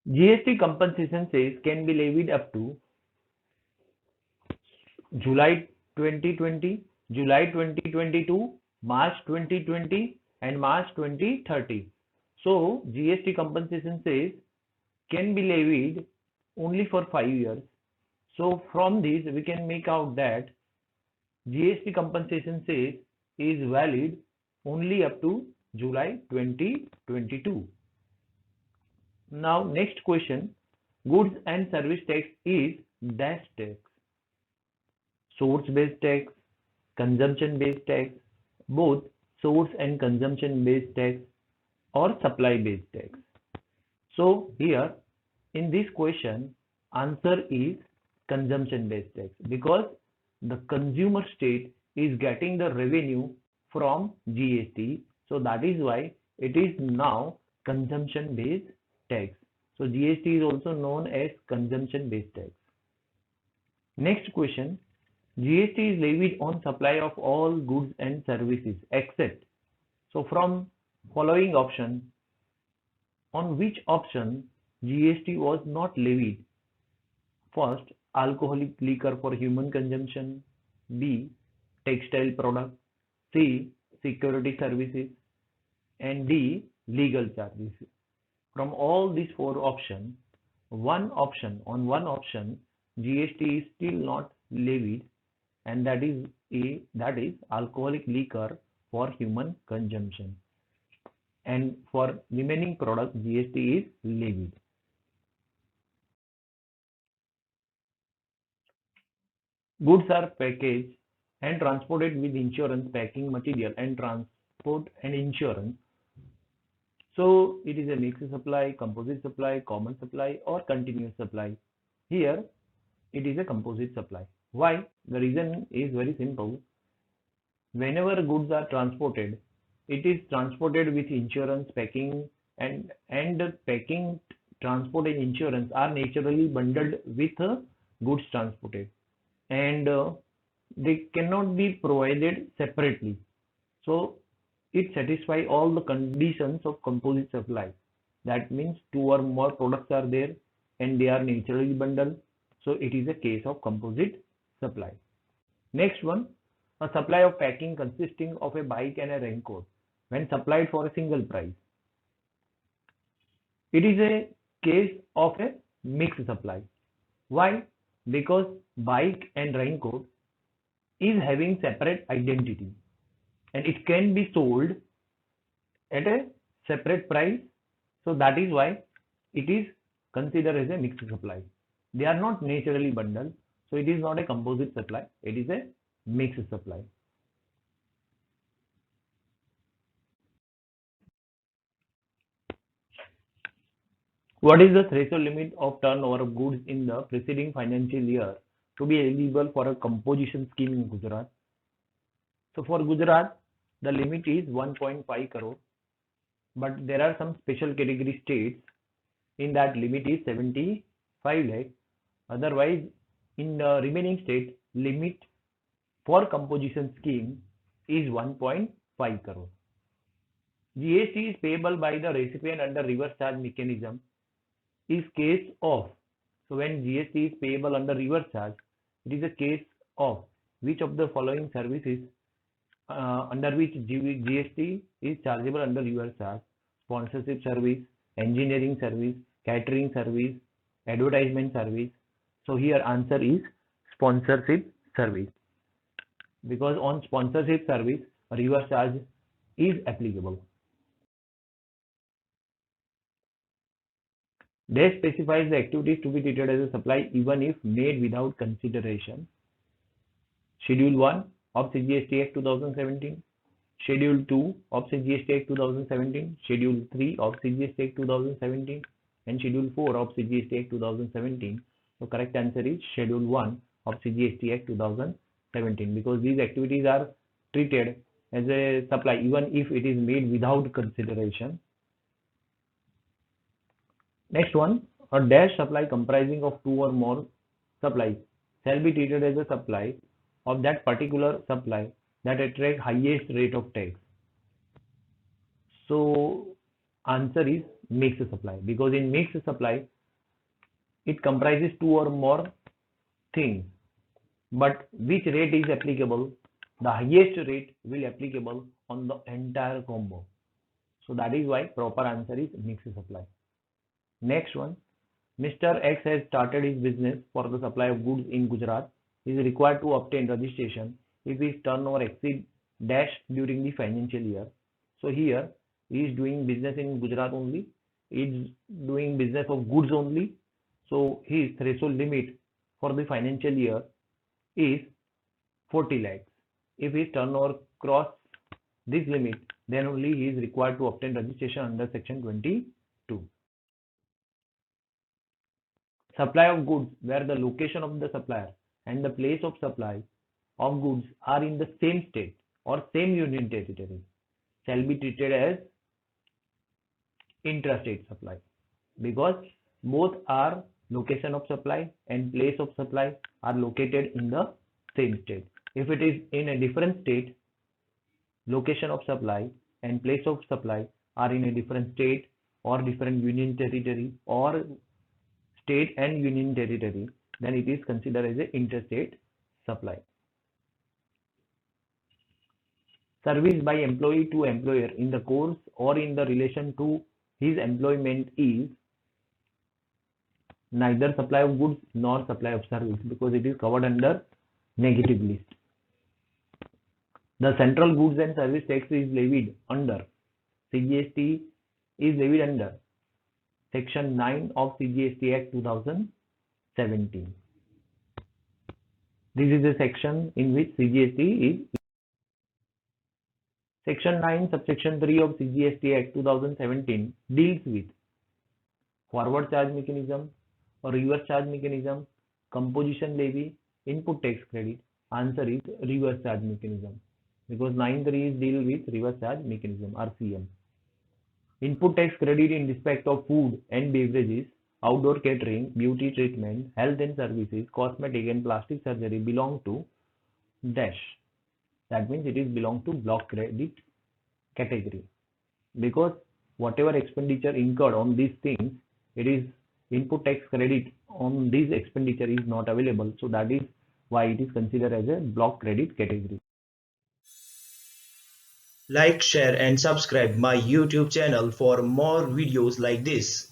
GST compensation cess can be levied up to July 2020, July 2022, March 2020, and March 2030. So GST compensation cess can be levied only for 5 years. So from this we can make out that GST compensation cess is valid only up to July 2022. Now next question, goods and service tax is dash tax, source based tax, consumption based tax, both source and consumption based tax, or supply based tax. So here in this question answer is consumption based tax, because the consumer state is getting the revenue from GST, so that is why it is now consumption based tax. So GST is also known as consumption based tax. Next question, GST is levied on supply of all goods and services except, so from following option, on which option GST was not levied? First, alcoholic liquor for human consumption, B, textile product, C, security services, and D, legal charges. From all these four options, on one option GST is still not levied, and that is A, that is alcoholic liquor for human consumption, and for remaining product GST is levied. Goods are packaged and transported with insurance, packing material, and transport and insurance. So it is a mixed supply, composite supply, common supply, or continuous supply. Here it is a composite supply. Why? The reason is very simple. Whenever goods are transported, it is transported with insurance, packing, and packing, transport, and insurance are naturally bundled with goods transported, and they cannot be provided separately. So it satisfies all the conditions of composite supply. That means two or more products are there and they are naturally bundled. So it is a case of composite supply. Next one, a supply of packing consisting of a bike and a raincoat when supplied for a single price. It is a case of a mixed supply. Why? Because bike and raincoat is having separate identity and it can be sold at a separate price. So that is why it is considered as a mixed supply. They are not naturally bundled. So it is not a composite supply. It is a mixed supply. What is the threshold limit of turnover of goods in the preceding financial year to be eligible for a composition scheme in Gujarat? So for Gujarat, the limit is 1.5 crore, but there are some special category states in that limit is 75 lakh. Otherwise, in the remaining states, limit for composition scheme is 1.5 crore. GST is payable by the recipient under reverse charge mechanism is case of, so when GST is payable under reverse charge, it is a case of which of the following services under which GST is chargeable under reverse charge: sponsorship service, engineering service, catering service, advertisement service. So here answer is sponsorship service, because on sponsorship service reverse charge is applicable. They specifies the activities to be treated as a supply even if made without consideration. Schedule 1 of CGST Act 2017, Schedule 2 of CGST Act 2017, Schedule 3 of CGST Act 2017, and Schedule 4 of CGST Act 2017. So correct answer is Schedule 1 of CGST Act 2017, because these activities are treated as a supply even if it is made without consideration. Next one, a dash supply comprising of two or more supplies shall be treated as a supply of that particular supply that attract highest rate of tax. So answer is mixed supply, because in mixed supply it comprises two or more things, but which rate is applicable? The highest rate will applicable on the entire combo. So that is why proper answer is mixed supply. Next one, Mr. X has started his business for the supply of goods in Gujarat. He is required to obtain registration if his turnover exceeds dash during the financial year. So here he is doing business in Gujarat only. He is doing business of goods only. So his threshold limit for the financial year is 40 lakhs. If his turnover cross this limit, then only he is required to obtain registration under section 22. Supply of goods where the location of the supplier and the place of supply of goods are in the same state or same union territory shall be treated as intrastate supply, because both are location of supply and place of supply are located in the same state. If it is in a different state, location of supply and place of supply are in a different state or different union territory or state and union territory, then it is considered as an interstate supply. Service by employee to employer in the course or in the relation to his employment is neither supply of goods nor supply of service, because it is covered under negative list. The central goods and service tax is levied under CGST is levied under section 9 of CGST Act 2017. This is a section in which CGST is section 9 subsection 3 of CGST Act 2017 deals with forward charge mechanism or reverse charge mechanism, composition levy, input tax credit. Answer is reverse charge mechanism, because 9(3) is deal with reverse charge mechanism, RCM. Input tax credit in respect of food and beverages, outdoor catering, beauty treatment, health and services, cosmetic and plastic surgery belong to dash. That means it is belong to block credit category, because whatever expenditure incurred on these things, it is input tax credit on this expenditure is not available. So that is why it is considered as a block credit category. Like, share and subscribe my YouTube channel for more videos like this.